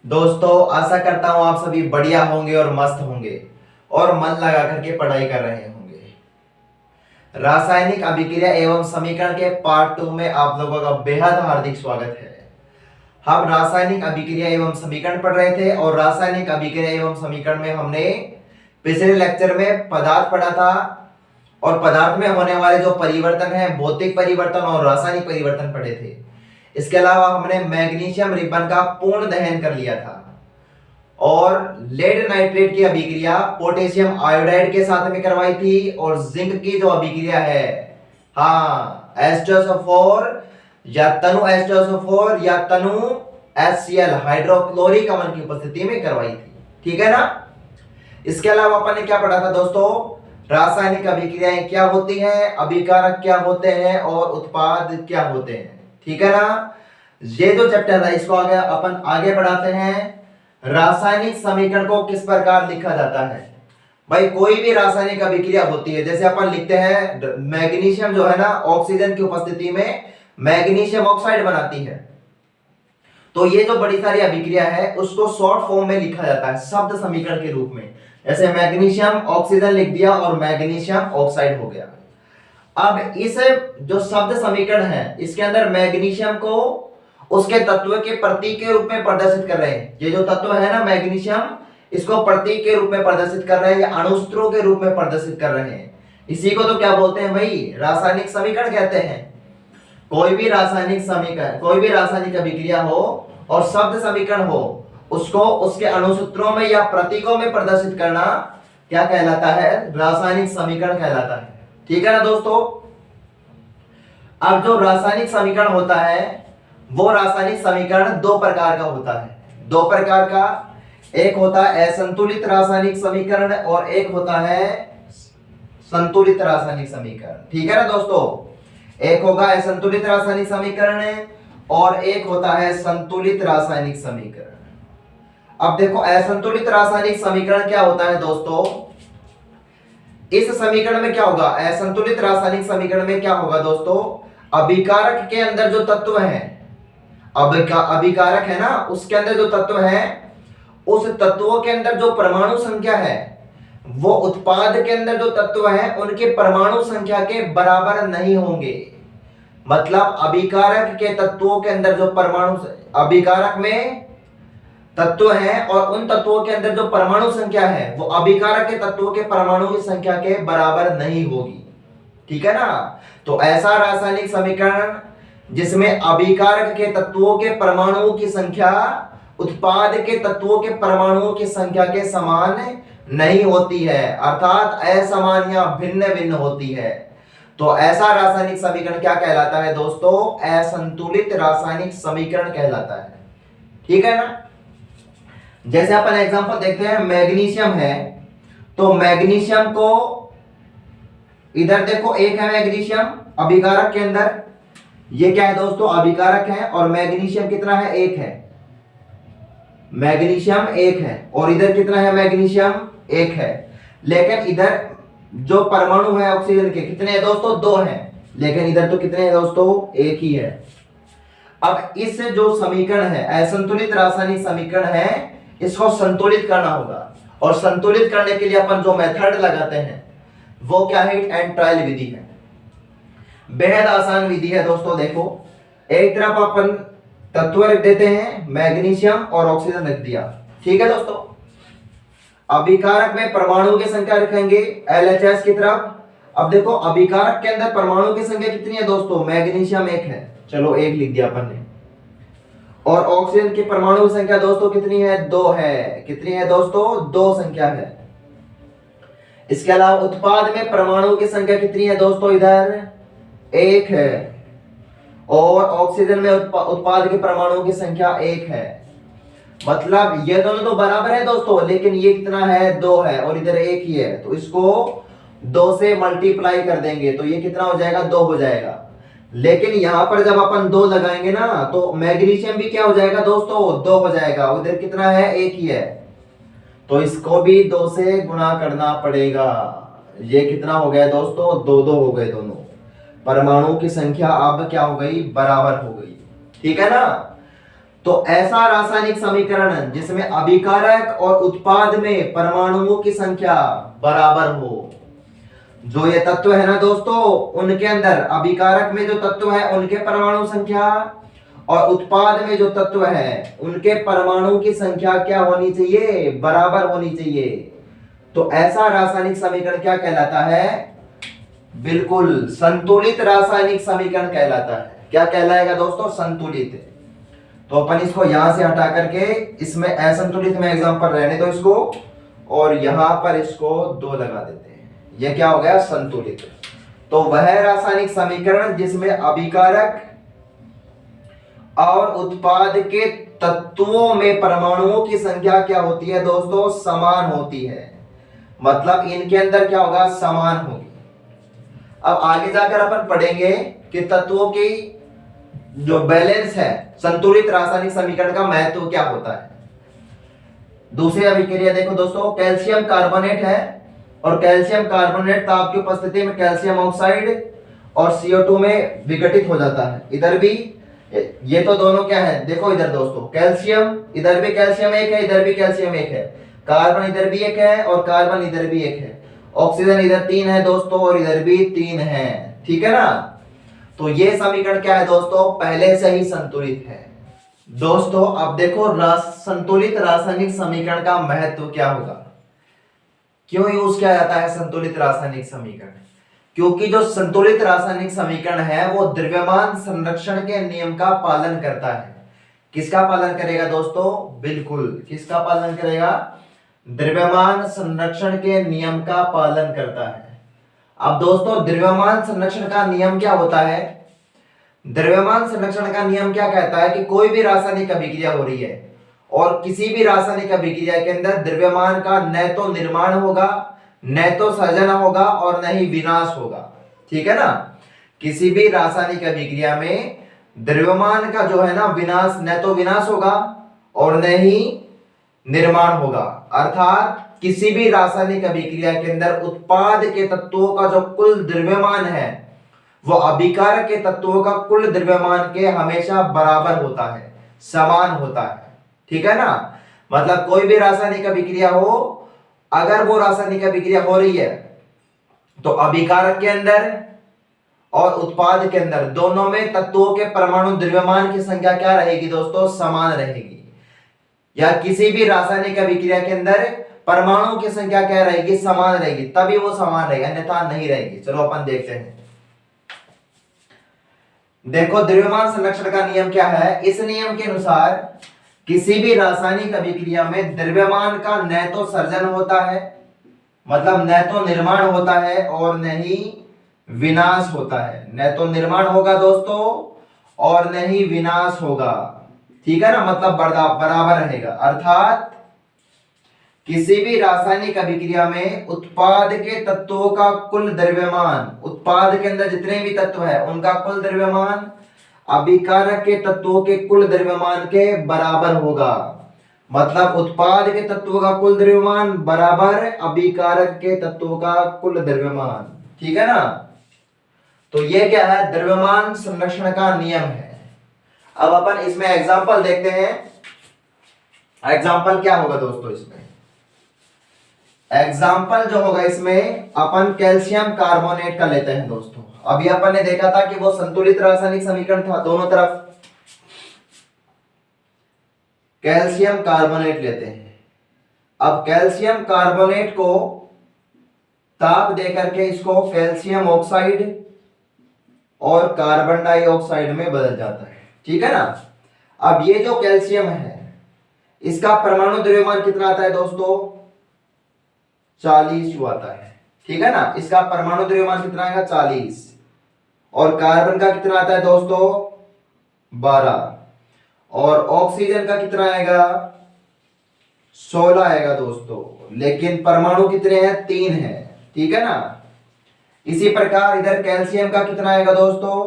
दोस्तों आशा करता हूँ आप सभी बढ़िया होंगे और मस्त होंगे और मन लगा करके पढ़ाई कर रहे होंगे। रासायनिक अभिक्रिया एवं समीकरण के पार्ट 2 में आप लोगों का बेहद हार्दिक स्वागत है। हम रासायनिक अभिक्रिया एवं समीकरण पढ़ रहे थे और रासायनिक अभिक्रिया एवं समीकरण में हमने पिछले लेक्चर में पदार्थ पढ़ा था और पदार्थ में होने वाले जो परिवर्तन है भौतिक परिवर्तन और रासायनिक परिवर्तन पढ़े थे। इसके अलावा हमने मैग्नीशियम रिबन का पूर्ण दहन कर लिया था और लेड नाइट्रेट की अभिक्रिया पोटेशियम आयोडाइड के साथ में करवाई थी और जिंक की जो अभिक्रिया है हाँ H2SO4 या तनु H2SO4 या तनु HCl हाइड्रोक्लोरिक अम्ल की उपस्थिति में करवाई थी। ठीक है ना। इसके अलावा अपन ने क्या पढ़ा था दोस्तों, रासायनिक अभिक्रियाएं क्या होती हैं, अभिकारक क्या होते हैं और उत्पाद क्या होते हैं। ठीक है ना। ये जो चैप्टर है इसको अपन आगे बढ़ाते हैं। रासायनिक समीकरण को किस प्रकार लिखा जाता है। भाई कोई भी रासायनिक अभिक्रिया होती है, जैसे अपन लिखते हैं मैग्नीशियम जो है ना ऑक्सीजन की उपस्थिति में मैग्नीशियम ऑक्साइड बनाती है, तो ये जो बड़ी सारी अभिक्रिया है उसको शॉर्ट फॉर्म में लिखा जाता है शब्द समीकरण के रूप में। जैसे मैग्नीशियम ऑक्सीजन लिख दिया और मैग्नीशियम ऑक्साइड हो गया। अब इस जो शब्द समीकरण है इसके अंदर मैग्नीशियम को उसके तत्व के प्रतीक के रूप में प्रदर्शित कर रहे हैं। ये जो तत्व है ना मैग्नीशियम, इसको प्रतीक के रूप में प्रदर्शित कर रहे हैं या अणुसूत्रों के रूप में प्रदर्शित कर रहे हैं। इसी को तो क्या बोलते हैं भाई, रासायनिक समीकरण कहते हैं। कोई भी रासायनिक समीकरण, कोई भी रासायनिक अभिक्रिया हो और शब्द समीकरण हो, उसको उसके अणुसूत्रों में या प्रतीकों में प्रदर्शित करना क्या कहलाता है, रासायनिक समीकरण कहलाता है। ठीक है ना दोस्तों। अब जो रासायनिक समीकरण होता है वो रासायनिक समीकरण दो प्रकार का होता है। दो प्रकार का, एक होता है असंतुलित रासायनिक समीकरण और एक होता है संतुलित रासायनिक समीकरण। ठीक है ना दोस्तों। एक होगा असंतुलित रासायनिक समीकरण और एक होता है संतुलित रासायनिक समीकरण। अब देखो असंतुलित रासायनिक समीकरण क्या होता है दोस्तों, इस समीकरण में क्या होगा, असंतुलित रासायनिक समीकरण में क्या होगा दोस्तों, अभिकारक के अंदर जो तत्व है, अभिकारक है ना उसके अंदर जो तत्व है उस तत्वों के अंदर जो परमाणु संख्या है वो उत्पाद के अंदर जो तत्व है उनके परमाणु संख्या के बराबर नहीं होंगे। मतलब अभिकारक के तत्वों के अंदर जो परमाणु, अभिकारक में तत्व है और उन तत्वों के अंदर जो परमाणु संख्या है वो अभिकारक के तत्वों के परमाणु की संख्या के बराबर नहीं होगी। ठीक है ना। तो ऐसा रासायनिक समीकरण जिसमें अभिकारक के तत्वों के परमाणुओं की संख्या उत्पाद के तत्वों के परमाणुओं की संख्या के समान नहीं होती है, अर्थात असमान या भिन्न भिन्न होती है, तो ऐसा रासायनिक समीकरण क्या कहलाता है दोस्तों, असंतुलित रासायनिक समीकरण कहलाता है। ठीक है ना। जैसे अपन एग्जांपल देखते हैं, मैग्नीशियम है तो मैग्नीशियम को इधर देखो, एक है मैग्नीशियम अभिकारक के अंदर, ये क्या है दोस्तों अभिकारक है और मैग्नीशियम कितना है, एक है, मैग्नीशियम एक है और इधर कितना है मैग्नीशियम एक है। लेकिन इधर जो परमाणु है ऑक्सीजन के कितने हैं दोस्तों, दो हैं, लेकिन इधर तो कितने हैं दोस्तों, एक ही है। अब इस जो समीकरण है असंतुलित रासायनिक समीकरण है इसको संतुलित करना होगा और संतुलित करने के लिए अपन जो मेथड लगाते हैं वो क्या है, हिट एंड ट्रायल विधि है। बेहद आसान विधि है दोस्तों। देखो एक तरफ अपन तत्व रख देते हैं मैग्नीशियम और ऑक्सीजन रख दिया। ठीक है दोस्तों। अभिकारक में परमाणु की संख्या रखेंगे LHS की तरफ। अब देखो अभिकारक के अंदर परमाणु की संख्या कितनी है दोस्तों, मैग्नीशियम एक है, चलो एक लिख दिया अपन ने, और ऑक्सीजन की परमाणु की संख्या दोस्तों कितनी है, दो है। कितनी है दोस्तों, दो संख्या है। इसके अलावा उत्पाद में परमाणु की संख्या कितनी है दोस्तों, इधर एक है और ऑक्सीजन में उत्पाद के परमाणुओं की संख्या एक है। मतलब ये दोनों तो बराबर है दोस्तों, लेकिन ये कितना है, दो है और इधर एक ही है, तो इसको दो से मल्टीप्लाई कर देंगे तो ये कितना हो जाएगा, दो हो जाएगा। लेकिन यहां पर जब अपन दो लगाएंगे ना तो मैग्नीशियम भी क्या हो जाएगा दोस्तों, दो हो जाएगा, उधर कितना है, एक ही है, तो इसको भी दो से गुणा करना पड़ेगा। ये कितना हो गया दोस्तों, दो दो हो गए, दोनों परमाणुओं की संख्या अब क्या हो गई, बराबर हो गई। ठीक है ना। तो ऐसा रासायनिक समीकरण जिसमें अभिकारक और उत्पाद में परमाणुओं की संख्या बराबर हो। जो ये तत्व है ना दोस्तों, उनके अंदर अभिकारक में जो तत्व है उनके परमाणु संख्या और उत्पाद में जो तत्व है उनके परमाणु की संख्या क्या होनी चाहिए, बराबर होनी चाहिए। तो ऐसा रासायनिक समीकरण क्या कहलाता है, बिल्कुल संतुलित रासायनिक समीकरण कहलाता है। क्या कहलाएगा दोस्तों, संतुलित। तो अपन इसको यहां से हटा करके इसमें असंतुलित में एग्जांपल रहने दो इसको, और यहां पर इसको 2 लगा देते हैं। यह क्या हो गया, संतुलित। तो वह रासायनिक समीकरण जिसमें अभिकारक और उत्पाद के तत्वों में परमाणुओं की संख्या क्या होती है दोस्तों, समान होती है। मतलब इनके अंदर क्या होगा, समान होगी। अब आगे जाकर अपन पढ़ेंगे कि तत्वों की जो बैलेंस है संतुलित रासायनिक समीकरण का महत्व क्या होता है। दूसरी अभिक्रिया देखो दोस्तों, कैल्शियम कार्बोनेट है और कैल्शियम कार्बोनेट ताप की उपस्थिति में कैल्शियम ऑक्साइड और CO2 में विघटित हो जाता है। इधर भी ये तो दोनों क्या है, देखो इधर दोस्तों कैल्शियम, इधर भी कैल्शियम एक है, इधर भी कैल्शियम एक है, कार्बन इधर भी एक है और कार्बन इधर भी एक है, ऑक्सीजन इधर 3 है दोस्तों और इधर भी 3 है। ठीक है ना। तो ये समीकरण क्या है दोस्तों, पहले से ही संतुलित है। दोस्तों अब देखो संतुलित रासायनिक समीकरण का महत्व क्या होगा, क्यों यूज किया जाता है संतुलित रासायनिक समीकरण। क्योंकि जो संतुलित रासायनिक समीकरण है वो द्रव्यमान संरक्षण के नियम का पालन करता है। किसका पालन करेगा दोस्तों, बिल्कुल किसका पालन करेगा, द्रव्यमान संरक्षण के नियम का पालन करता है। अब दोस्तों द्रव्यमान संरक्षण का नियम क्या होता है, द्रव्यमान संरक्षण का नियम क्या कहता है कि कोई भी रासायनिक अभिक्रिया हो रही है और किसी भी रासायनिक अभिक्रिया के अंदर द्रव्यमान का न तो निर्माण होगा, न तो सर्जन होगा और न ही विनाश होगा। ठीक है ना। किसी भी रासायनिक अभिक्रिया में द्रव्यमान का जो है ना विनाश, न तो विनाश होगा और न ही निर्माण होगा। अर्थात किसी भी रासायनिक अभिक्रिया के अंदर उत्पाद के तत्वों का जो कुल द्रव्यमान है वो अभिकारक के तत्वों का कुल द्रव्यमान के हमेशा बराबर होता है, समान होता है। ठीक है ना। मतलब कोई भी रासायनिक अभिक्रिया हो, अगर वो रासायनिक अभिक्रिया हो रही है तो अभिकारक के अंदर और उत्पाद के अंदर दोनों में तत्वों के परमाणु द्रव्यमान की संख्या क्या रहेगी दोस्तों, समान रहेगी। या किसी भी रासायनिक अभिक्रिया के अंदर परमाणु की संख्या क्या रहेगी, समान रहेगी, तभी वो समान रहेगी, अन्यथा नहीं रहेगी। चलो अपन देखते हैं। देखो द्रव्यमान संरक्षण का नियम क्या है, इस नियम के अनुसार किसी भी रासायनिक अभिक्रिया में द्रव्यमान का न तो सर्जन होता है, मतलब न तो निर्माण होता है और न ही विनाश होता है। न तो निर्माण होगा दोस्तों और न ही विनाश होगा। ठीक है ना, मतलब बराबर रहेगा। अर्थात किसी भी रासायनिक अभिक्रिया में उत्पाद के तत्वों का कुल द्रव्यमान, उत्पाद के अंदर जितने भी तत्व है उनका कुल द्रव्यमान अभिकारक के तत्वों के कुल द्रव्यमान के बराबर होगा। मतलब उत्पाद के तत्वों का कुल द्रव्यमान बराबर अभिकारक के तत्वों का कुल द्रव्यमान। ठीक है ना। तो ये क्या है, द्रव्यमान संरक्षण का नियम है। अब अपन इसमें एग्जांपल देखते हैं। एग्जांपल क्या होगा दोस्तों, इसमें एग्जाम्पल जो होगा इसमें अपन कैल्शियम कार्बोनेट का लेते हैं दोस्तों। अभी अपन ने देखा था कि वो संतुलित रासायनिक समीकरण था, दोनों तरफ कैल्शियम कार्बोनेट लेते हैं। अब कैल्शियम कार्बोनेट को ताप दे करके इसको कैल्शियम ऑक्साइड और कार्बन डाइऑक्साइड में बदल जाता है। ठीक है ना। अब ये जो कैल्शियम है इसका परमाणु द्रव्यमान कितना आता है दोस्तों, 40 आता है। ठीक है ना। इसका परमाणु द्रव्यमान कितना आएगा, 40। और कार्बन का कितना आता है दोस्तों, 12। और ऑक्सीजन का कितना आएगा, 16 आएगा दोस्तों। लेकिन परमाणु कितने हैं, 3 हैं। ठीक है ना। इसी प्रकार इधर कैल्शियम का कितना आएगा दोस्तों,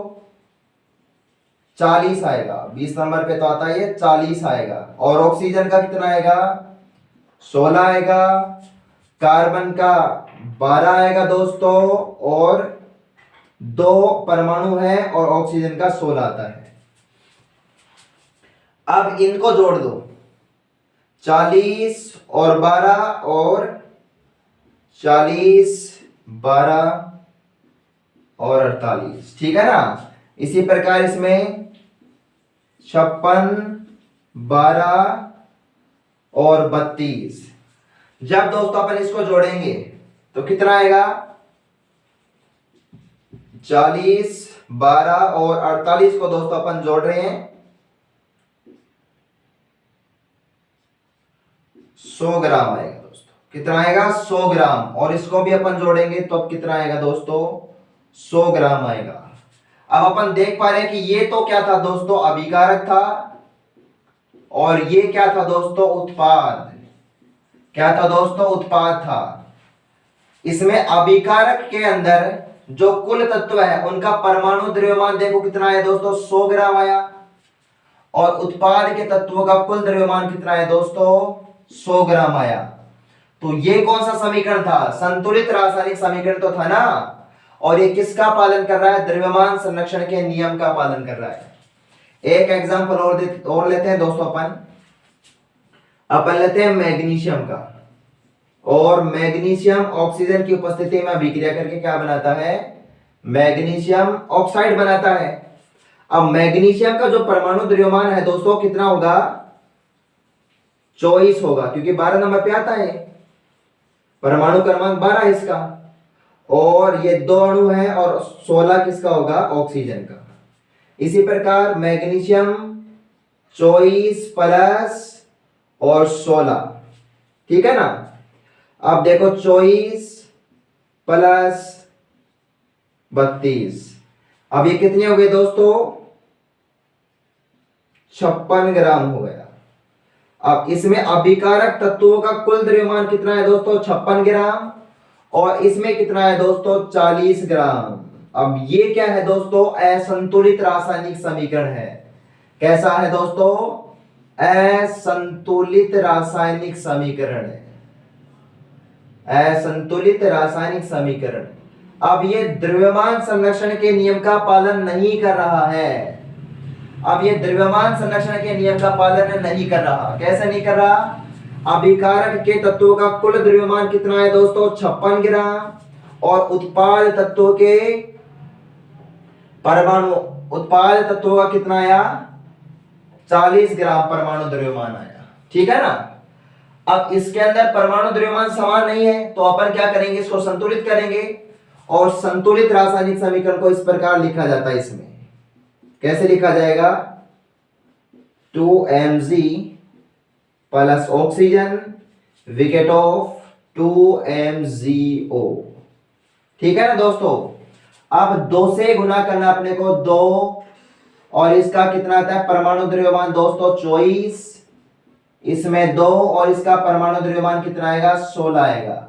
40 आएगा। 20 नंबर पे तो आता है ये, 40 आएगा। और ऑक्सीजन का कितना आएगा, 16 आएगा। कार्बन का 12 आएगा दोस्तों। और 2 परमाणु है और ऑक्सीजन का 16 आता है। अब इनको जोड़ दो, 40 और 12 और 40, 12 और 48, ठीक है ना। इसी प्रकार इसमें 56, 12 और 32। जब दोस्तों अपन इसको जोड़ेंगे तो कितना आएगा, 40, 12 और 48 को दोस्तों अपन जोड़ रहे हैं, 100 ग्राम आएगा दोस्तों। कितना आएगा, 100 ग्राम। और इसको भी अपन जोड़ेंगे तो अब कितना आएगा दोस्तों, 100 ग्राम आएगा। अब अपन देख पा रहे हैं कि ये तो क्या था दोस्तों, अभिकारक था, और ये क्या था दोस्तों, उत्पाद। क्या था दोस्तों, उत्पाद था। इसमें अभिकारक के अंदर जो कुल तत्व है उनका परमाणु द्रव्यमान देखो कितना है दोस्तों, 100 ग्राम आया। और उत्पाद के तत्वों का कुल द्रव्यमान कितना है दोस्तों, 100 ग्राम आया। तो ये कौन सा समीकरण था, संतुलित रासायनिक समीकरण तो था ना। और ये किसका पालन कर रहा है, द्रव्यमान संरक्षण के नियम का पालन कर रहा है। एक एग्जांपल और लेते हैं दोस्तों। अपन लेते हैं मैग्नीशियम का। और मैग्नीशियम ऑक्सीजन की उपस्थिति में अभिक्रिया करके क्या बनाता है, मैग्नीशियम ऑक्साइड बनाता है। अब मैग्नीशियम का जो परमाणु द्रव्यमान है दोस्तों कितना होगा, 24 होगा, क्योंकि 12 नंबर पे आता है, परमाणु क्रमांक 12 है इसका। और ये 2 अणु है और 16 किसका होगा, ऑक्सीजन का। इसी प्रकार मैग्नीशियम 24 प्लस और 16, ठीक है ना। अब देखो 24 प्लस 32, अब ये कितने हो गए दोस्तों, 56 ग्राम हो गया। अब इसमें अभिकारक तत्वों का कुल द्रव्यमान कितना है दोस्तों, 56 ग्राम। और इसमें कितना है दोस्तों, 40 ग्राम। अब ये क्या है दोस्तों, असंतुलित रासायनिक समीकरण है। कैसा है दोस्तों, असंतुलित रासायनिक समीकरण है, असंतुलित रासायनिक समीकरण। अब ये द्रव्यमान संरक्षण के नियम का पालन नहीं कर रहा है। अब ये द्रव्यमान संरक्षण के नियम का पालन नहीं कर रहा। कैसे नहीं कर रहा, अभिकारक के तत्वों का कुल द्रव्यमान कितना है दोस्तों, 56 ग्राम। और उत्पाद तत्वों के परमाणु, उत्पाद तत्वों का कितना आया, 40 ग्राम परमाणु द्रव्यमान आया, ठीक है ना। अब इसके अंदर परमाणु द्रव्यमान समान नहीं है, तो अपन क्या करेंगे, इसको संतुलित करेंगे। और संतुलित रासायनिक समीकरण को इस प्रकार लिखा जाता है। इसमें कैसे लिखा जाएगा, 2Mg plus oxygen wicket of 2MgO, ठीक है ना दोस्तों। अब 2 से गुना करना अपने को, 2 और इसका कितना आता है परमाणु द्रव्यमान दोस्तों, 24। इसमें 2 और इसका परमाणु द्रव्यमान कितना आएगा, 16 आएगा।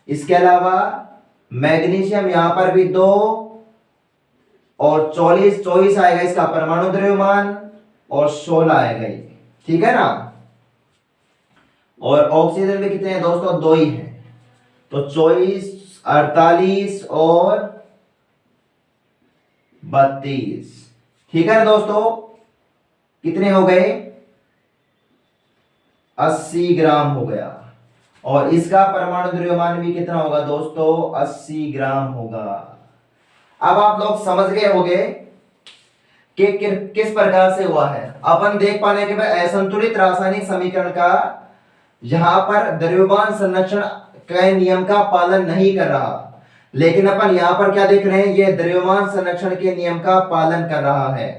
इसके अलावा मैग्नीशियम यहां पर भी 2 और 24 आएगा इसका परमाणु द्रव्यमान, और 16 आएगा ये, ठीक है ना। और ऑक्सीजन में कितने हैं दोस्तों, 2 ही हैं, तो 24, 48 और 32, ठीक है ना दोस्तों। कितने हो गए, 80 ग्राम हो गया। और इसका परमाणु द्रव्यमान भी कितना होगा दोस्तों, 80 ग्राम होगा। अब आप लोग समझ गए होंगे कि किस प्रकार से हुआ है। अपन देख पाने के बाद असंतुलित रासायनिक समीकरण का यहां पर द्रव्यमान संरक्षण के नियम का पालन नहीं कर रहा, लेकिन अपन यहां पर क्या देख रहे हैं, ये द्रव्यमान संरक्षण के नियम का पालन कर रहा है।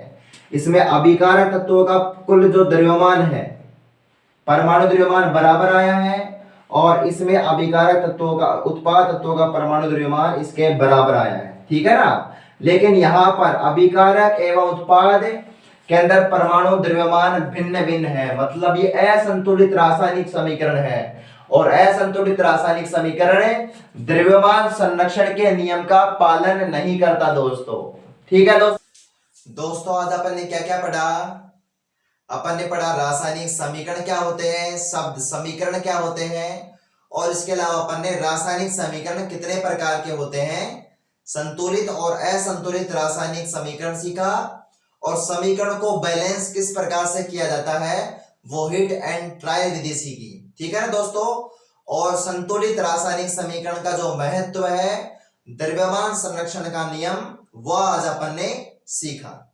इसमें अभिकारक तत्वों का कुल जो द्रव्यमान है, परमाणु द्रव्यमान बराबर आया है। और इसमें अभिकारक तत्वों का, उत्पाद तत्वों का परमाणु द्रव्यमान इसके बराबर आया है, ठीक है ना। लेकिन यहां पर अभिकारक एवं उत्पाद के अंदर परमाणु द्रव्यमान भिन्न भिन्न है, मतलब ये असंतुलित रासायनिक समीकरण है। और असंतुलित रासायनिक समीकरण द्रव्यमान संरक्षण के नियम का पालन नहीं करता दोस्तों, ठीक है दोस्तों। आज अपन ने क्या क्या पढ़ा, अपन ने पढ़ा रासायनिक समीकरण क्या होते हैं, शब्द समीकरण क्या होते हैं, और इसके अलावा अपन ने रासायनिक समीकरण कितने प्रकार के होते हैं, संतुलित और असंतुलित रासायनिक समीकरण सीखा। और समीकरण को बैलेंस किस प्रकार से किया जाता है, वो हिट एंड ट्रायल विधि सीखी। ठीक है ना दोस्तों। और संतुलित रासायनिक समीकरण का जो महत्व है, द्रव्यमान संरक्षण का नियम, वह आज अपन ने सीखा।